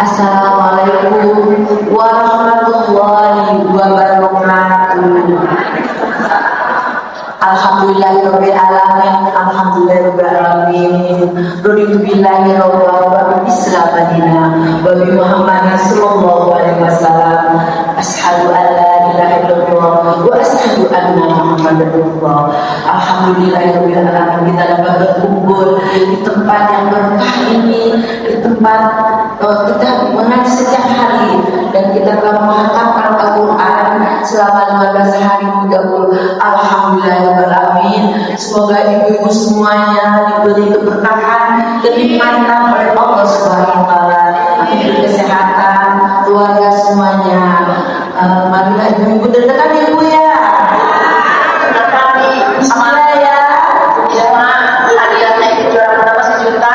Assalamualaikum warahmatullahi wabarakatuh. Alhamdulillahirabbil alamin, alhamdulillahirabbil alamin. Raditu billahi rabban wa bil islam madina wa bi Muhammadin sallallahu alaihi wasallam. Asyhadu an la ilaha illallah wa asyhadu anna Muhammadar rasulullah. Alhamdulillahirabbil alamin, kita dapat berkumpul di tempat yang berkah ini, di tempat kita mengaji setiap hari dan kita telah menghatamkan Al-Quran selama 15 hari 30. Alhamdulillahirrahmanirrahim. Semoga ibu-ibu semuanya diberi keberkahan, kenikmatan oleh Allah Subhanahu wa taala, diberi kesehatan, keluarga semuanya. Marilah ibu-ibu terdekat ya Bu ya. Bismillah ya. Ya, hadiahnya itu juara berapa sejuta?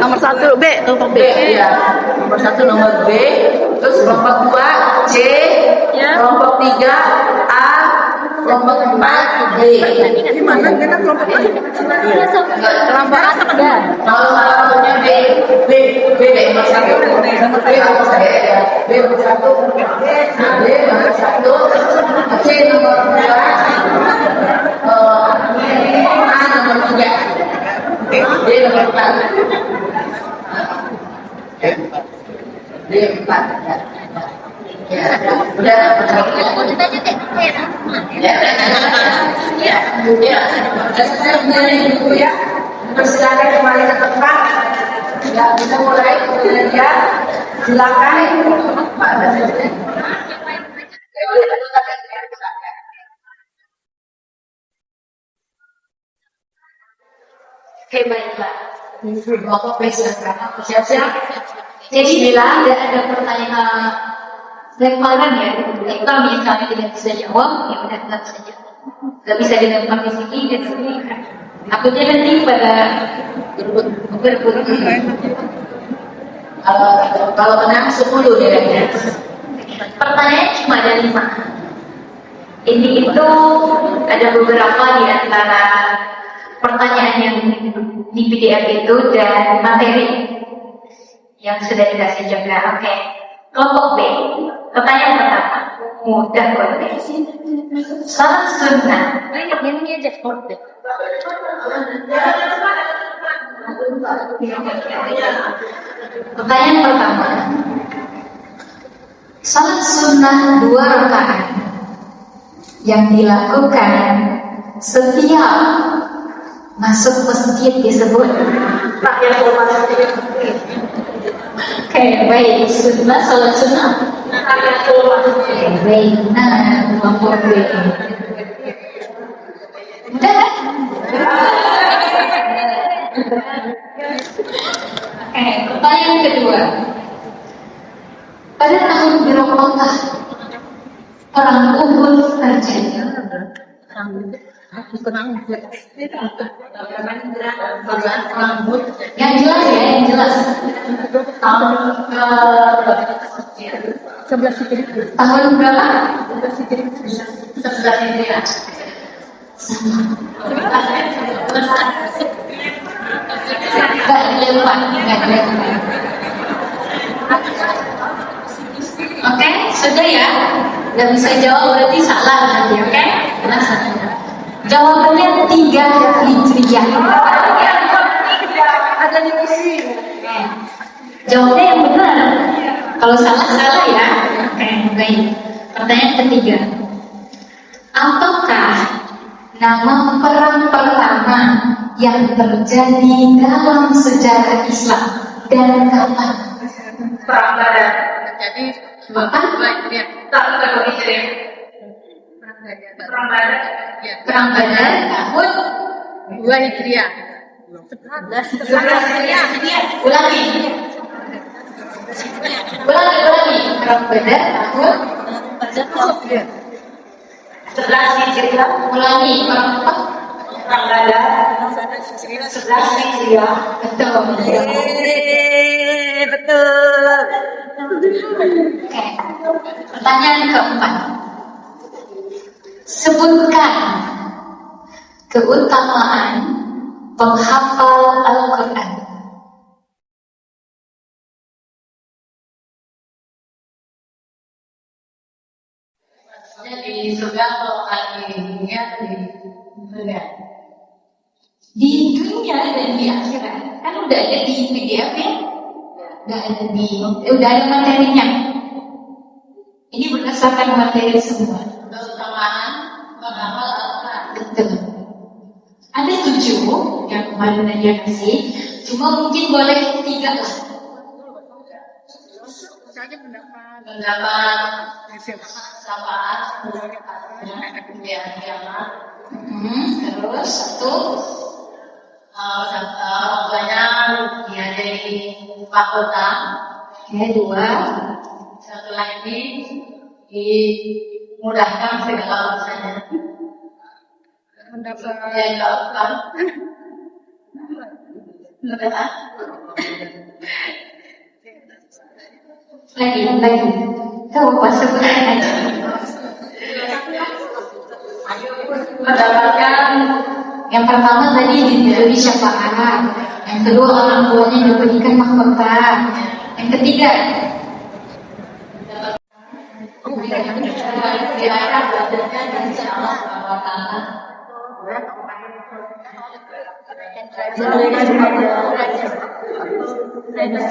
Nomor satu B, kelompok B. Ya. Nomor 1 nomor B, terus kelompok 2 C, kelompok 3 A, kelompok 4 D. Di mana kita kelompok B? Kelompok A sama D. Kalau salah satunya B nomor 1. B nomor 1. B nomor 1. B nomor 1. C nomor 2. A nomor 3. D nomor 4. D4 ya. Udah ya. Persilakan kembali ke tempat. Ya, kita mulai ya. Silakan Pak. Oke, baik Pak. Bapak silakan. Siap-siap. Jadi bila ada pertanyaan lemparan ya, kita misalnya tidak bisa jawab, ya udah tetap saja. Gak bisa dilempar di sini, di sini. Takutnya nanti pada berebut. Kalau menang 10 ya. Pertanyaan cuma ada 5. Ini itu ada beberapa di antara pertanyaan yang di PDF itu dan materi yang sudah dikasih juga. Oke. Kelompok B. Pertanyaan pertama. Mudah kok. Salat sunnah. Ini aja sport deh. Pertanyaan pertama. Salat sunnah 2 rakaat yang dilakukan setiap masuk masjid disebut tahiyatul masjid. Oke, baik. Sunnah, salat sunnah. Tahiyatul masjid. Baik. Nah, kelompok B. Udah kan? Oke, pertanyaan kedua. Pada tahun berapakah perang Uhud terjadi? Yang jelas ya, yang jelas. Tahun tahun berapa? 11 Hijriah. Nggak dilempar. Oke, sudah ya. Nggak bisa jawab berarti salah nanti, oke? Jawabannya 3 Hijriah. Ada di kursi. Jawabnya yang benar. Kalau salah salah ya. Oke, baik. Pertanyaan ketiga. Apakah nama perang pertama yang terjadi dalam sejarah Islam dan kapan? Perang Badar. Jadi Apa? tahun berapa Hijriah? Perang Badar. Perang Badar tahun 2 Hijriah. 11 Hijriah. ulangi. Perang Badar tahun 11 Hijriah. ulangi. Perang apa? Perang Badar. 11 Hijriah. Betul. Betul. Oke. Pertanyaan keempat. Sebutkan keutamaan penghafal Al-Quran. Di surga atau di dunia di dunia? Di dunia dan di akhirat. Kan udah ada di PDF ya? Udah ada materinya. Ini berdasarkan materi semua. Keutamaan menghafal Al-Quran. Betul. Ada 7 yang kemarin dia kasih. Cuma mungkin boleh 3 lah. Mendapat syafaat kemudian kiamat. Terus 1. Orang tuanya dia dari mahkota. Oke, 2. Satu lagi dimudahkan segala urusannya. Mendapat Ya, jawabkan. Lagi. Tahu apa sebutkan aja. Mendapatkan Yang pertama tadi diberi syafaat. Yang kedua orang tuanya diberikan mahkota. Yang ketiga diarahkan belajarkan dan Allah SWT.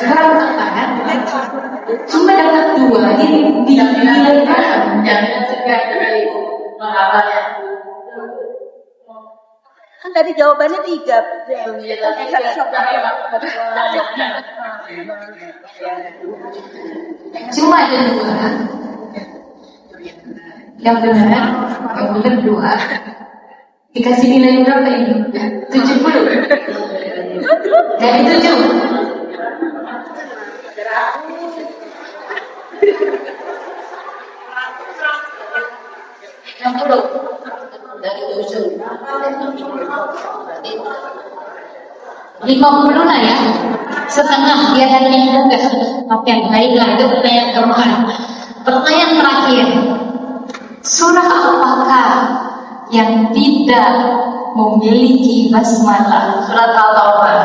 sekarang katakan cuma dapat 2 di Jaminan surga dari menghafalnya. kan tadi jawabannya 3. cuma ada 2 yang benar 2 dikasih nilai berapa ini? 70 dari 7. Yang perlu dari 7. 50 lah ya, setengah biar ada yang mudah. Oke, baiklah, itu pertanyaan keempat. Pertanyaan terakhir, surah apakah yang tidak memiliki basmalah? Surat Al-Taubah.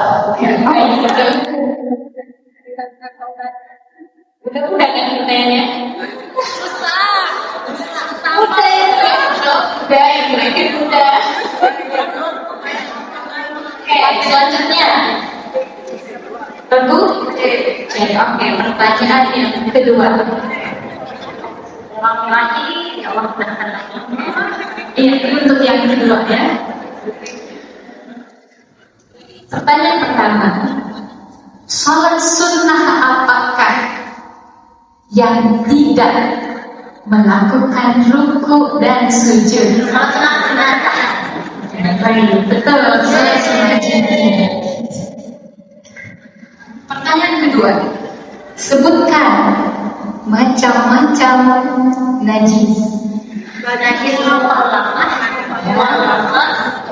Udah kan pertanyaannya? Udah, kira-kira udah. Oke, selanjutnya. Tunggu. Oke, pertanyaan yang kedua. Laki-laki, ya Allah benar lagi. Iya, ini untuk yang kedua ya. Pertanyaan pertama, salat sunnah apakah yang tidak melakukan ruku dan sujud? Salat sunnah Baik, betul. Salat sunnah. Pertanyaan kedua, sebutkan macam-macam najis. najis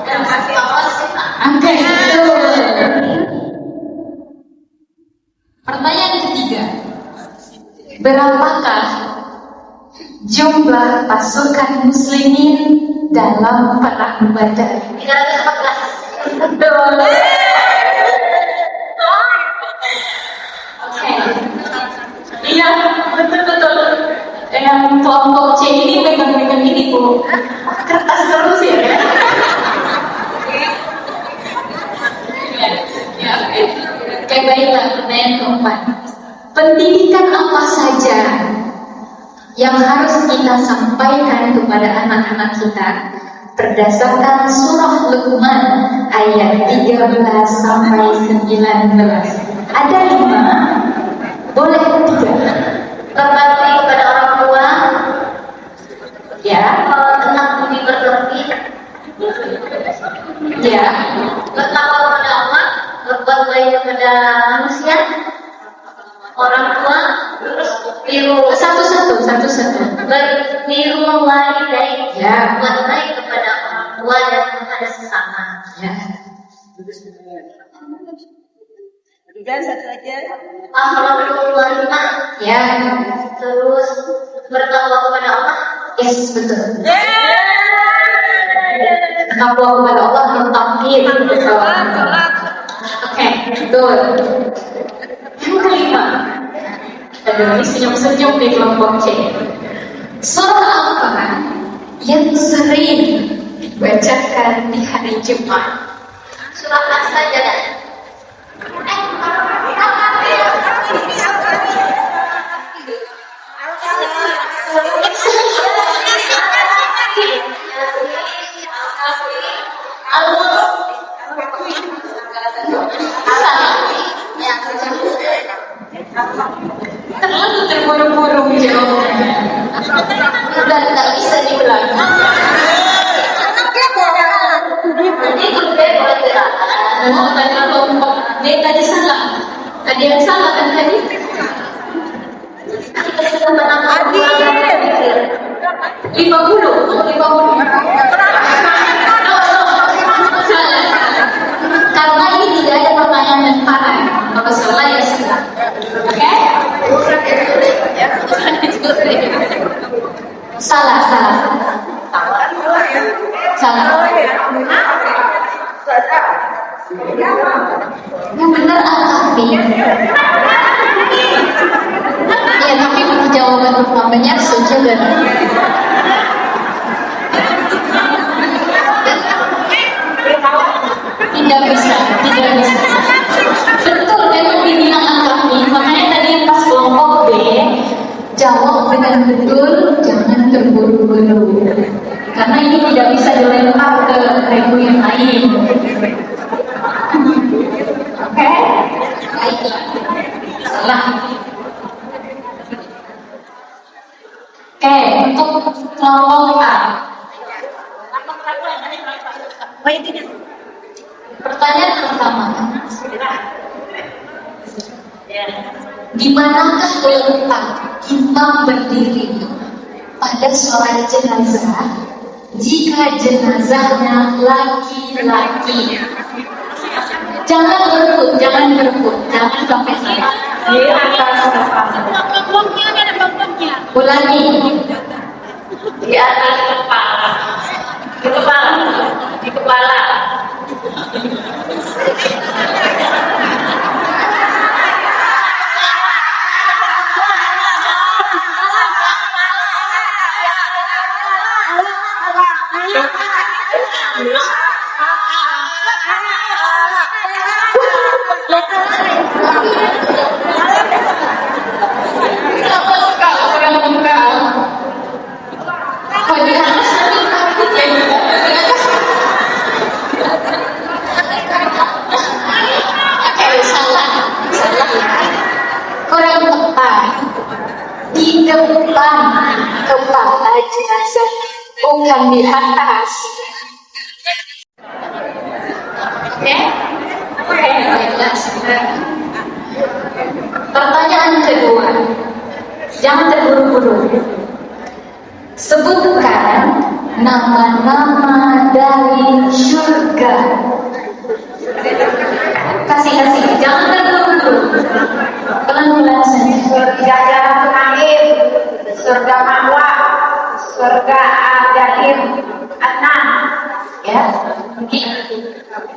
dan kaki awas. Oke, betul. Pertanyaan ketiga, berapakah jumlah pasukan muslimin dalam perang Badar? 314. Betul. Kertas terus ya. Oke, baiklah, pertanyaan keempat. Pendidikan apa saja yang harus kita sampaikan kepada anak-anak kita berdasarkan surah Luqman ayat 13 sampai 19? Ada 5, boleh 3. Berbakti kepada orang tua, Ya, tentang budi pekerti, ya, bertakwa kepada Allah, berbuat baik kepada manusia, orang tua, terus satu-satu. berniru walidain, Ya. berbuat baik kepada orang tua dan kepada sesama. Ya. Dan satu aja. Akhlakul Ya, terus bertakwa kepada Allah. yes, betul. Takwa kepada Allah mentauhid, betul. Oke, betul. Yang kelima, aduh, ini senyum-senyum di kelompok C. Surah apa yang sering dibacakan di hari Jumat? Surah As-Sajdah. Terlalu terburu-buru menjawabnya. Udah tak bisa diulang. Oh, tadi kelompok D tadi salah. Tadi yang salah kan tadi? Adil. 50. Salah. Karena ini tidak ada pertanyaan yang parah. Kalau salah ya salah. Oke? Salah. Yang benar Al-Kahfi. Ya, tapi jawaban pertamanya sejalan. Tidak bisa. Betul, memang dibilang Al-Kahfi. Makanya tadi pas kelompok B jawab dengan betul, jangan terburu-buru. Karena ini tidak bisa dilempar ke regu yang lain. Oke? Baiklah. Salah. Oke, untuk kelompok A. Pertanyaan pertama. Di manakah letak imam berdiri pada sholat jenazah jika jenazahnya laki-laki? Jangan berebut, jangan sampai salah. Di atas kepala. Ulangi. Di atas kepala. Di kepala. Kurang tepat. Di depan kepala jenazah, bukan di atas. Oke? Baiklah. Pertanyaan kedua. Jangan terburu-buru. Sebutkan nama-nama dari surga. Kasih. Jangan terburu-buru. Pelan-pelan saja. Surga Jahanam, surga Ma'wa, surga Al-Jahim, An-Nar, Ya.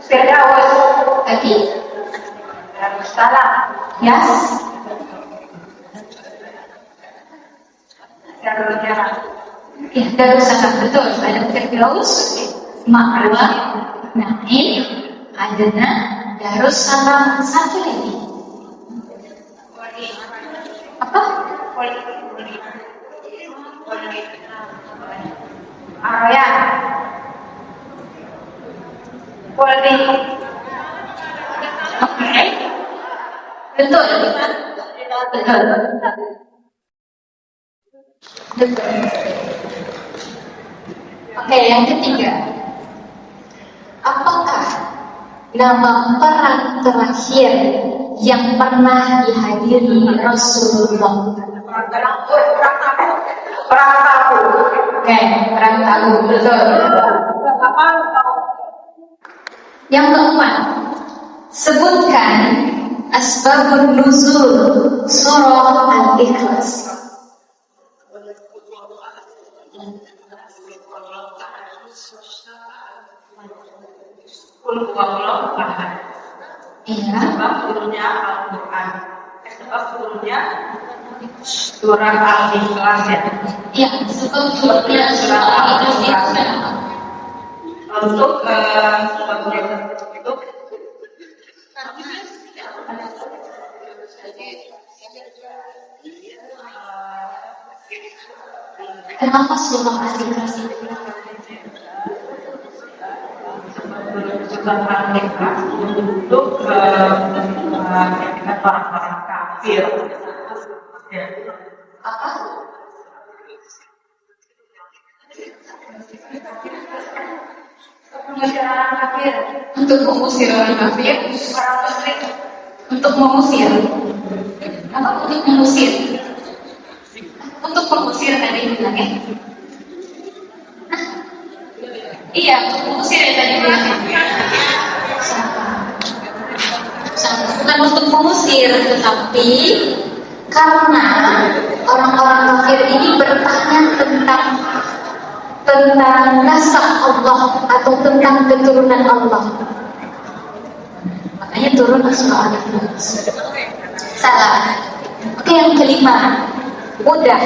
Firdaus, Lagi. Darussalam, Yes. Darul Jalan. Ya, Darussalam betul. Ada Firdaus, Ma'wa, Naim, Adana, Darussalam, satu lagi. Apa? Arroyan. Polri. Oke. Betul. Betul. Betul. Oke, yang ketiga. Apakah nama perang terakhir yang pernah dihadiri Rasulullah? Perang Tabu. Oke, perang Tabu, betul. Yang keempat, sebutkan asbabun nuzul surah Al-Ikhlas. Iya. Sebab turunnya Al-Quran. Sebab turunnya surah Al-Ikhlas ya. Iya, sebab turunnya surah Al-Ikhlas. Untuk itu kenapa surah Al-Ikhlas itu? surah Al-Ikhlas untuk orang-orang kafir. Ya. Apa? Masyarakat kafir. Untuk mengusir orang kafir, Orang musyrik. untuk mengusir. Apa untuk mengusir? Untuk mengusir tadi bilangnya. Iya, untuk mengusir ya tadi bilangnya. Bukan untuk mengusir, tetapi karena orang-orang kafir ini bertanya tentang nasab Allah atau tentang keturunan Allah. Makanya turun surah Al-Ikhlas. Salah. Oke, yang kelima, mudah.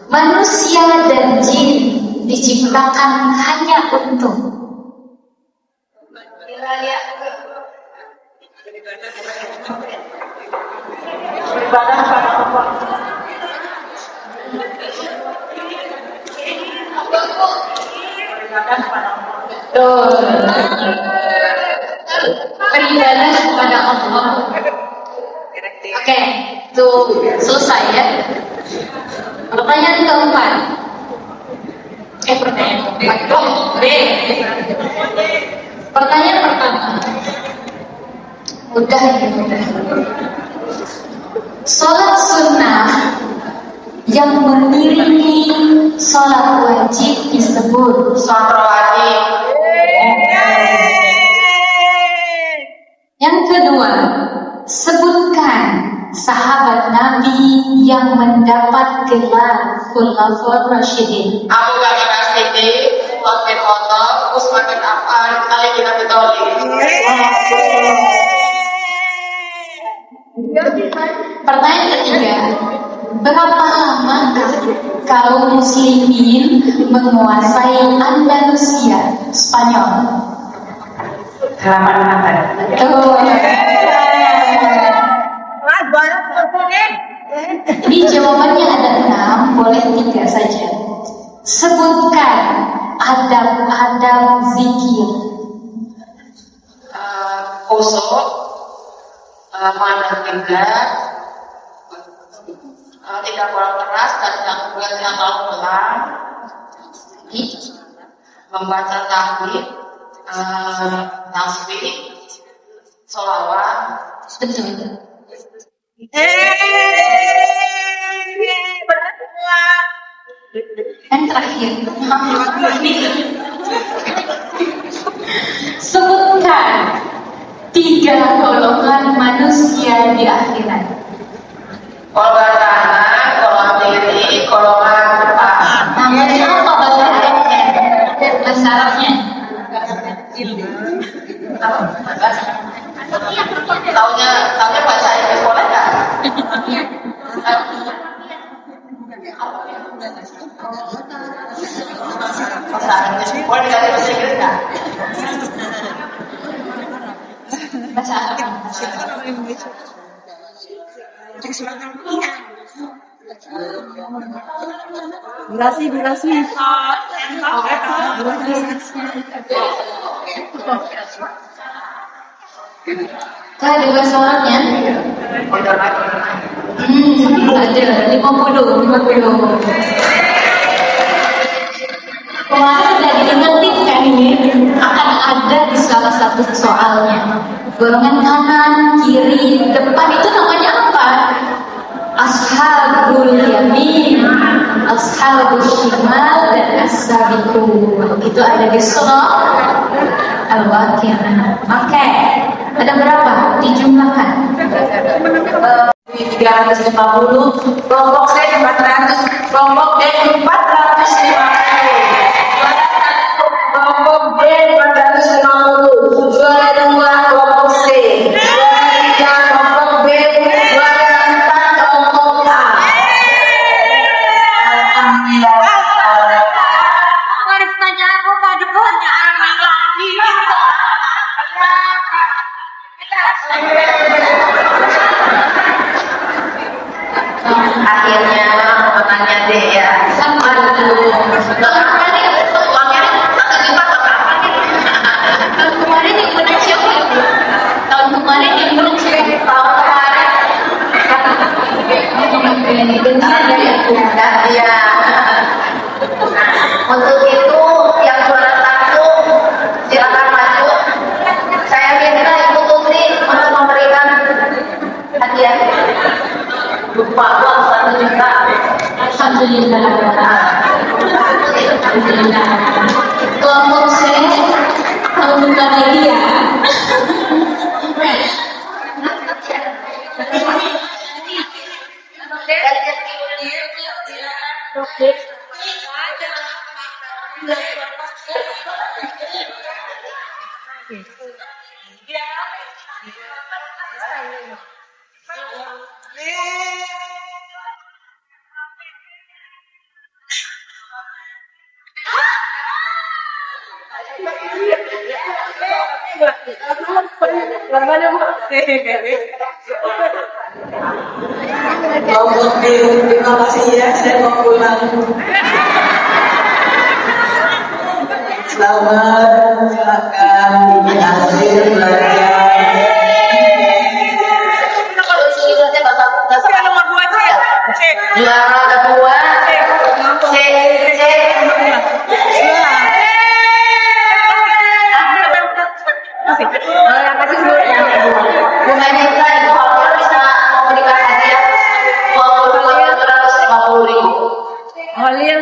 Manusia dan jin diciptakan hanya untuk Beribadah pada Allah. Beribadah pada Allah. betul. Beribadah kepada Allah. Oke, itu selesai ya. Pertanyaan keempat. Pertanyaan keempat. B. Pertanyaan pertama. Mudah ya, mudah. Sholat sunnah yang mengiringi sholat wajib disebut sholat rawatib. Yang kedua, sebutkan sahabat Nabi yang mendapat gelar Khulafaur Rasyidin. Abu Bakar As-Siddiq, Umar bin Khattab, Utsman bin Affan, Ali bin Abi Thalib. Pertanyaan ketiga, berapa lama kaum muslimin menguasai Andalusia, Spanyol? 8 abad. Jadi jawabannya ada 6, boleh 3 saja. Sebutkan adab-adab zikir. Khusyuk, menghadap kiblat, tidak kurang keras dan tidak terlalu pelan, membaca tahmid, tasbih, sholawat. Betul. Yang terakhir, sebutkan 3 golongan manusia di akhirat. Golongan kanan, golongan kiri, golongan depan. Namanya apa bahasa Arabnya? Bahasa Arabnya? Taunya bahasa Inggris boleh nggak? Mau dikasih bahasa Inggris nggak? Bahasa apa? Durasi. Saya juga soalnya. Ada 50. Kemarin sudah diingatkan ini akan ada di salah satu soalnya. Golongan kanan, kiri, depan itu namanya apa? Ashabul yamin, ashabul shimal, dan as-sabiqun. Itu ada di surah Al-Waqiah. Oke, ada berapa? Dijumlahkan. 350, kelompok C 400, kelompok D 450, kelompok D 450, juara 2 kelompok C, juara 3 kelompok B, juara 4 kelompok A. Alhamdulillah. Harus tanya aku pada pertanyaan lagi. Akhirnya pemenangnya deh ya. Tahun kemarin yang menang siapa? Tahun kemarin yang menang siapa? Tahun kemarin ya. Untuk itu yang juara 1 silakan maju. Saya minta Ibu Tuti untuk memberikan hadiah. Lupa uang 1 juta. Alhamdulillah. Kelompok C tahun depan lagi ya. Kelompok D, terima kasih ya, saya mau pulang. Selamat, silakan ini hasil belajar. Kalau suratnya Bapak Nomor 2 cek. juara kedua C. Bu Manita Ibu Hafiz bisa memberikan hadiah uang 250.000. Halil.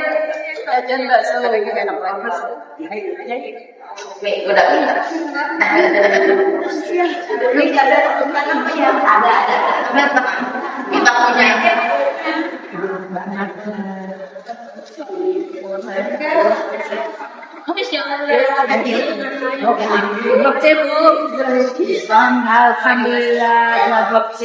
Nih, udah pintar. Ada. Kita punya. Kelompok C, Bu. Alhamdulillah, kelompok C.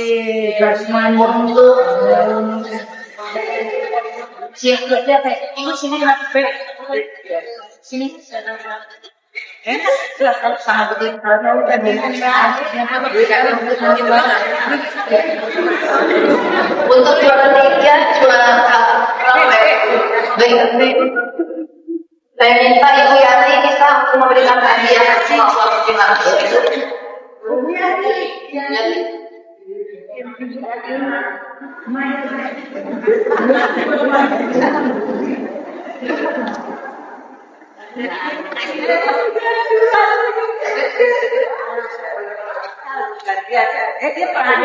Ikut sini dengan B. Sini. Enak lah sama betul. Untuk juara 3, juara B. Saya minta Ibu Yati bisa untuk memberikan hadiah uang 500.000. Dia pernah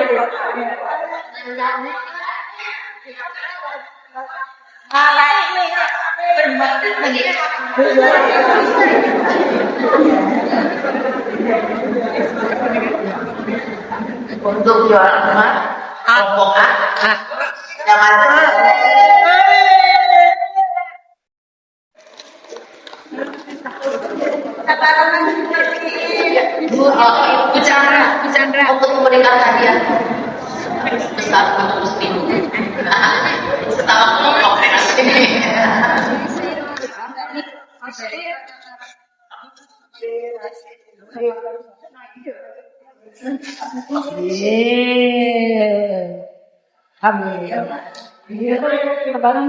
Untuk juara 5, kelompok A. Yang mana? Bu Chandra untuk memberikan hadiah besar 100.000. Setara kelompok ini. Alhamdulillah. Lebaran.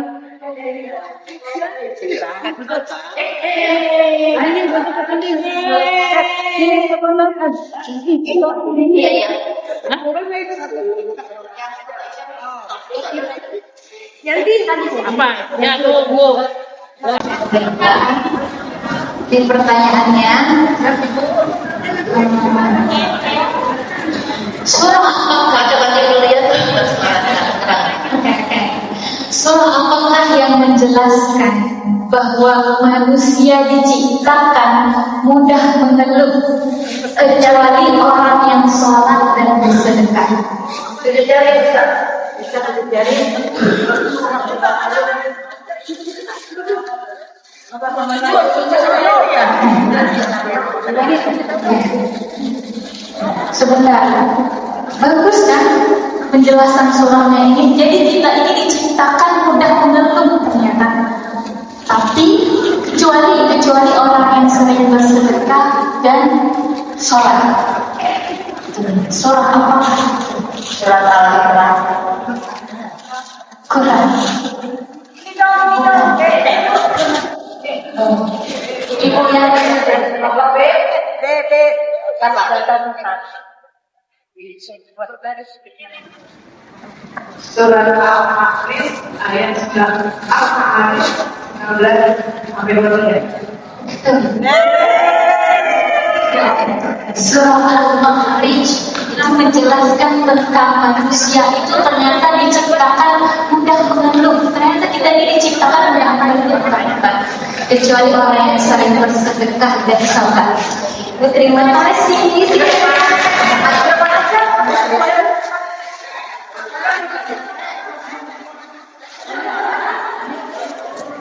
Iya, iya. Apa? Ya, tunggu. Di pertanyaannya, surah apakah? Coba dulu ya. Surah apakah yang menjelaskan bahwa manusia diciptakan mudah mengeluh kecuali orang yang sholat dan bersedekah? Sudah jari bisa. Bisa jari. Sebentar, bagus kan penjelasan surahnya ini? Jadi kita ini diciptakan mudah mengeluh ternyata. Tapi kecuali orang yang sering bersedekah dan sholat. Surah apa? Surat Al-Imran. Quran. Ibu yang Surat Al-Ma'arij ayat 16 sampai 23. Surah Al-Ma'arij itu menjelaskan tentang manusia itu ternyata diciptakan mudah mengeluh. Ternyata kita ini diciptakan oleh apa yang kita kecuali orang yang sering bersedekah dan sholat. Terima kasih.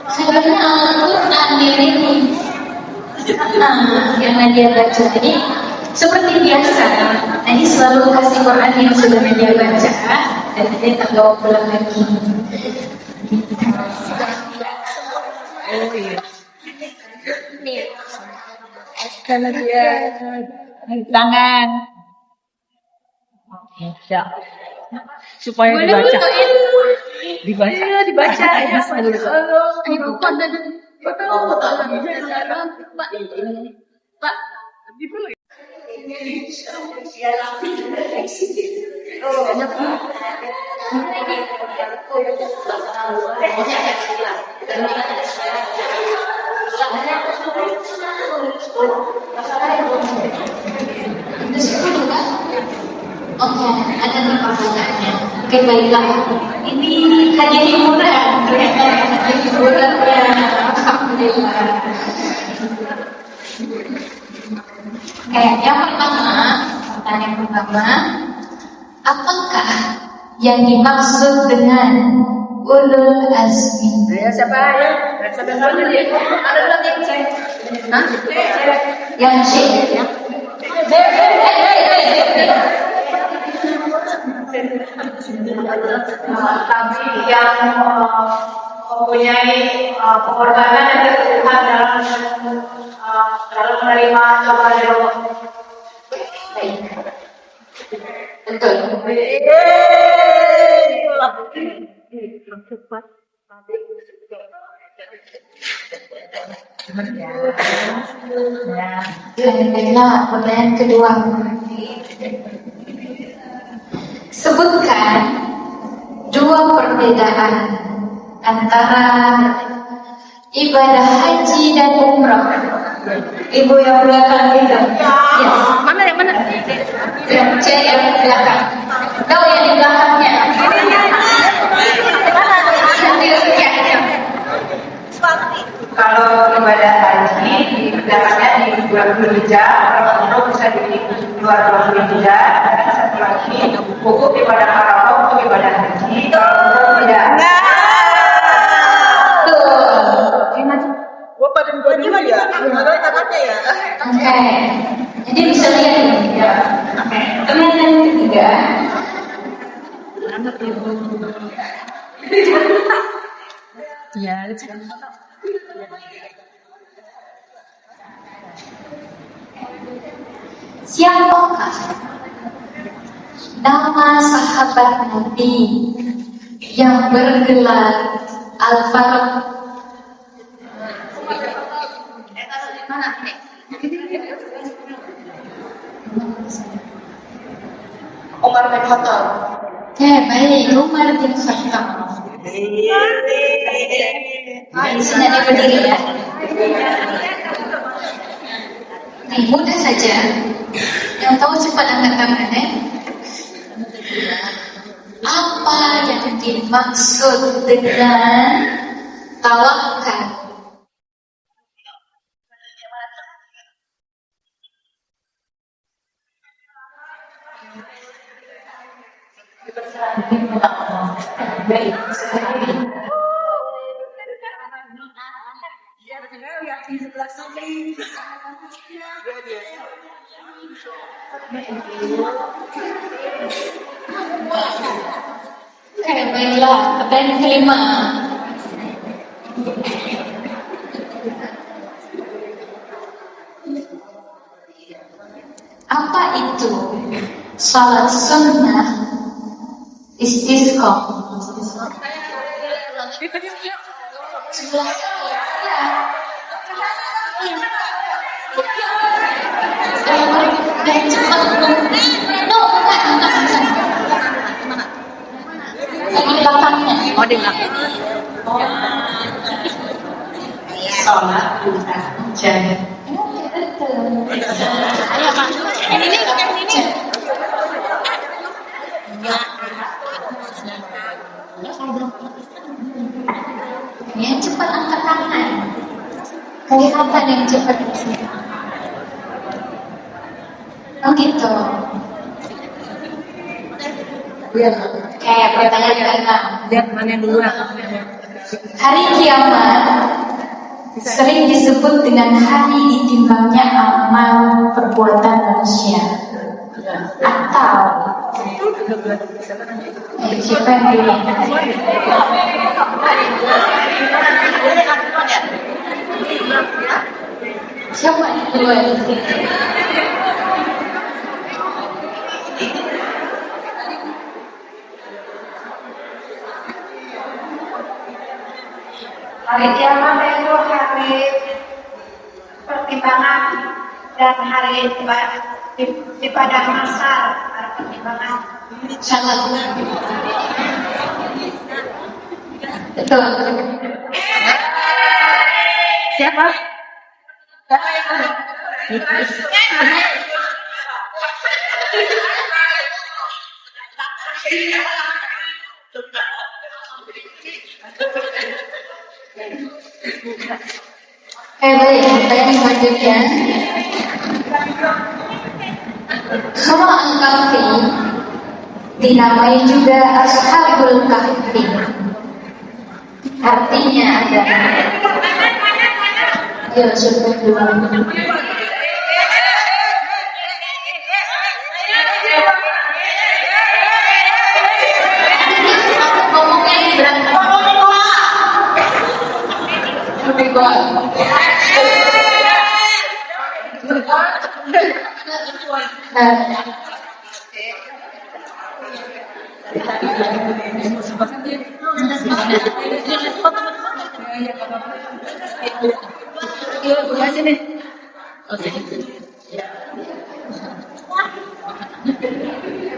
Sebenarnya Al-Quran ini yang Nadia baca tadi seperti biasa. Ini selalu kasih Quran yang sudah Nadia baca dan nanti tak bawa pulang lagi. Kalau dia tangan. Ya. Supaya dibaca. Dibaca. Iya, dibaca. Ya, ayo pada Pak. Oke, ada nih pertanyaannya. Oke, baiklah. Ini hadiah hiburan. Ternyata hadiah hiburan ya. Alhamdulillah. Oke, yang pertama, pertanyaan pertama, apakah yang dimaksud dengan ulul azmi? Ya, siapa ya? Siapa yang boleh dia? Ada lagi cek. Hah? Yang C. Tapi yang mempunyai pengorbanan dan keteguhan dalam menerima cobaan dari Allah. Betul. Baiklah, pertanyaan kedua. Sebutkan dua perbedaan antara ibadah haji dan umrah. Ibu yang belakang itu. Ya. Mana yang mana? Yang C yang belakang. Tahu yang di belakangnya? Kalau ibadah haji dikerjakannya di bulan Dzulhijjah, kalau umroh bisa di luar bulan Dzulhijjah. Satu lagi wukuf ibadah Arafah untuk ibadah haji. Kalau umroh tidak. Oke. Jadi bisa lihat ini ya. Oke. Kemudian yang ketiga. Ya, Siapakah nama sahabat Nabi yang bergelar Al-Faruq? Umar bin Khattab. Baik, Umar bin Khattab. Di sini ada berdiri ya. Nih, mudah saja. Yang tahu cepat angkat tangan ya. Apa yang dimaksud dengan tawakal? Baiklah, pertanyaan kelima. Apa itu salat sunnah istisqa? Yang cepat lagi di belakangnya. Oh, di belakang. Sholat bukan jadi. Ayo, Pak. Yang ini. Yang cepat angkat tangan. Kelihatan yang cepat di sini. Oh gitu. Kayak pertanyaan keenam. Lihat mana yang duluan. Hari kiamat sering disebut dengan hari ditimbangnya amal perbuatan manusia. Atau siapa yang dulu? Siapa yang duluan? Hari kiamat itu hari pertimbangan dan hari di padang mahsyar, hari pertimbangan. Salah. Betul. Siapa? Baik, pertanyaan selanjutnya. Surah Al-Kahfi dinamai juga Ashabul Kahfi. Artinya adalah siapa dulu? Ngomongnya di belakang. Lebih kuat.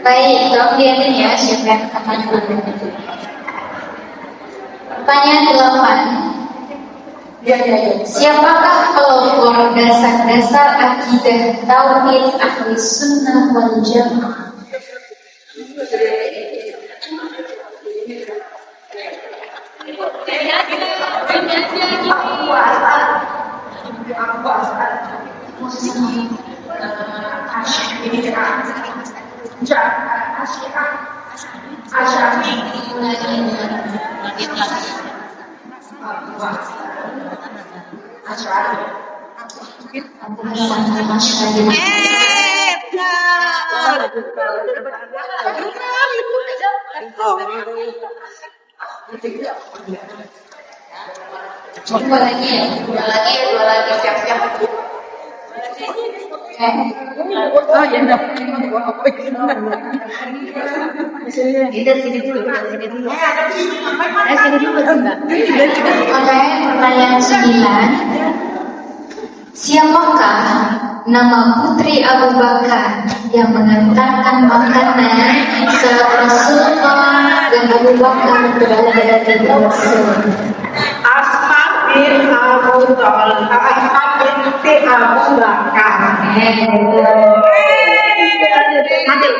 Baik, tolong lihatin ya siapa yang akan dulu. Pertanyaan 8. Siapakah kelompok dasar-dasar akidah tauhid ahli sunnah wal jamaah? Dua lagi, siap-siap. Oh ya dah. Kita sini dulu, sini dulu. Sini dulu enggak? Oke, pertanyaan 9. Siapakah nama putri Abu Bakar yang mengantarkan makanan saat Rasulullah dan Abu Bakar berada di Rasul? Asma bin Abu Talha, Asma binti Abu Bakar. Nanti.